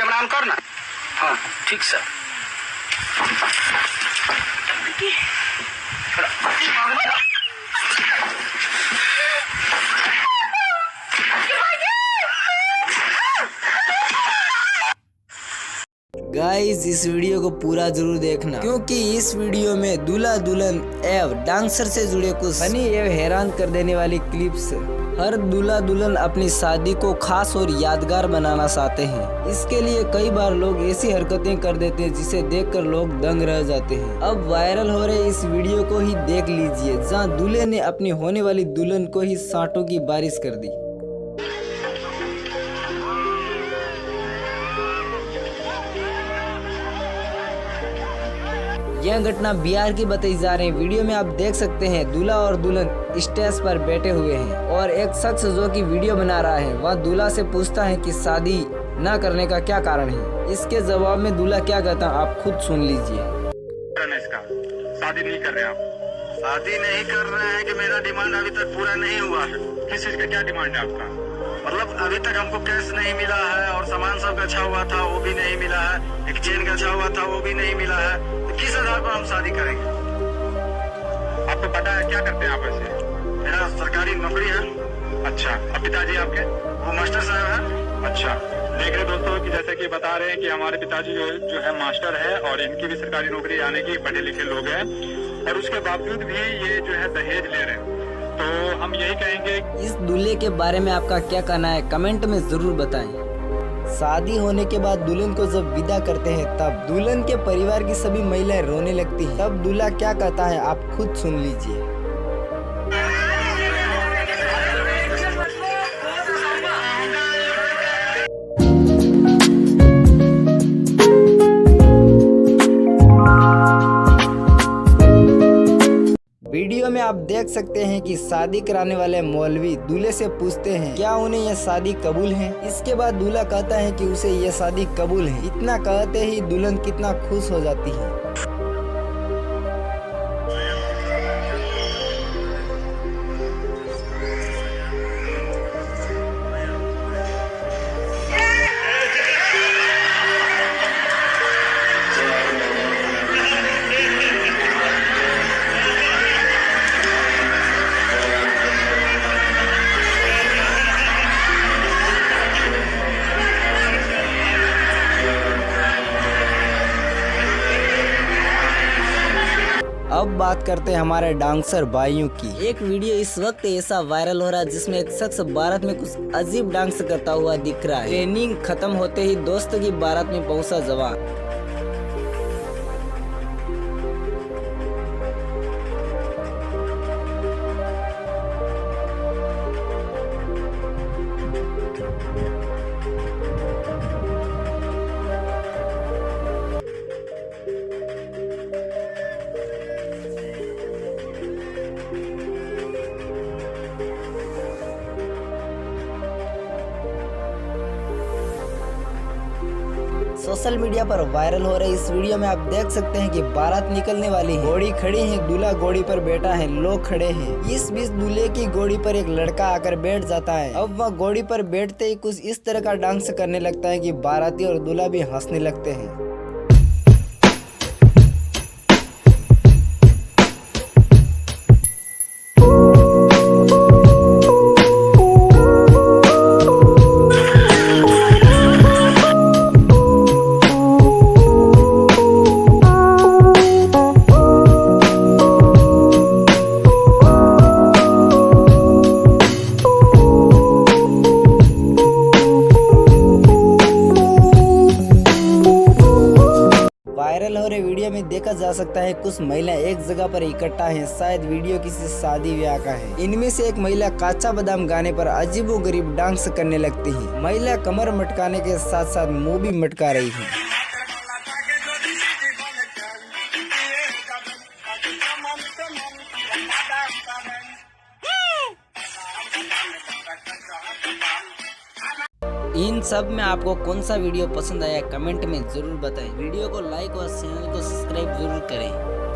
के प्रणाम करना। हाँ ठीक सर। गाइस इस वीडियो को पूरा जरूर देखना, क्योंकि इस वीडियो में दूल्हा दुल्हन एवं डांसर से जुड़े कुछ फनी एवं हैरान कर देने वाली क्लिप्स। हर दूल्हा दुल्हन अपनी शादी को खास और यादगार बनाना चाहते हैं। इसके लिए कई बार लोग ऐसी हरकतें कर देते हैं जिसे देखकर लोग दंग रह जाते हैं। अब वायरल हो रहे इस वीडियो को ही देख लीजिए, जहां दूल्हे ने अपनी होने वाली दुल्हन को ही सांटों की बारिश कर दी। यह घटना बिहार की बताई जा रही है। वीडियो में आप देख सकते हैं दूल्हा और दुल्हन स्टेज पर बैठे हुए हैं और एक शख्स जो कि वीडियो बना रहा है वह दूल्हा से पूछता है कि शादी न करने का क्या कारण है। इसके जवाब में दूल्हा क्या कहता है आप खुद सुन लीजिए। इसका शादी नहीं कर रहे आप? शादी नहीं कर रहे हैं कि मेरा डिमांड अभी तक पूरा नहीं हुआ है। किस चीज का क्या डिमांड है आपका? मतलब अभी तक हमको कैश नहीं मिला है और सामान सब का अच्छा हुआ था वो भी नहीं मिला है, एक चेन का अच्छा हुआ था वो भी नहीं मिला है, तो किस आधार पर हम शादी करेंगे? आपको पता है क्या करते हैं आप ऐसे? मेरा सरकारी नौकरी है। अच्छा, अब पिताजी आपके वो मास्टर साहब है। अच्छा, देख रहे दोस्तों कि जैसे कि बता रहे हैं कि हमारे पिताजी जो है मास्टर है और इनकी भी सरकारी नौकरी आने की पढ़े लिखे लोग हैं और उसके बावजूद भी ये जो है दहेज ले रहे हैं। तो हम यही कहेंगे इस दूल्हे के बारे में आपका क्या कहना है कमेंट में जरूर बताएं। शादी होने के बाद दुल्हन को जब विदा करते हैं तब दुल्हन के परिवार की सभी महिलाएं रोने लगती हैं। तब दूल्हा क्या कहता है आप खुद सुन लीजिए। वीडियो में आप देख सकते हैं कि शादी कराने वाले मौलवी दूल्हे से पूछते हैं क्या उन्हें यह शादी कबूल है। इसके बाद दूल्हा कहता है कि उसे यह शादी कबूल है। इतना कहते ही दुल्हन कितना खुश हो जाती है। अब बात करते हैं हमारे डांसर भाइयों की। एक वीडियो इस वक्त ऐसा वायरल हो रहा है जिसमें एक शख्स बारात में कुछ अजीब डांस करता हुआ दिख रहा है। ट्रेनिंग खत्म होते ही दोस्त की बारात में पहुंचा जवान। सोशल मीडिया पर वायरल हो रही इस वीडियो में आप देख सकते हैं कि बारात निकलने वाली है। घोड़ी खड़ी है, दूल्हा घोड़ी पर बैठा है, लोग खड़े हैं। इस बीच दूल्हे की घोड़ी पर एक लड़का आकर बैठ जाता है। अब वह घोड़ी पर बैठते ही कुछ इस तरह का डांस करने लगता है कि बाराती और दूल्हा भी हंसने लगते हैं। वायरल हो रहे वीडियो में देखा जा सकता है कुछ महिला एक जगह पर इकट्ठा हैं। शायद वीडियो किसी शादी ब्याह का है। इनमें से एक महिला काचा बादाम गाने पर अजीबोगरीब डांस करने लगती है। महिला कमर मटकाने के साथ साथ मुंह भी मटका रही है। इन सब में आपको कौन सा वीडियो पसंद आया कमेंट में जरूर बताएं। वीडियो को लाइक और चैनल को सब्सक्राइब जरूर करें।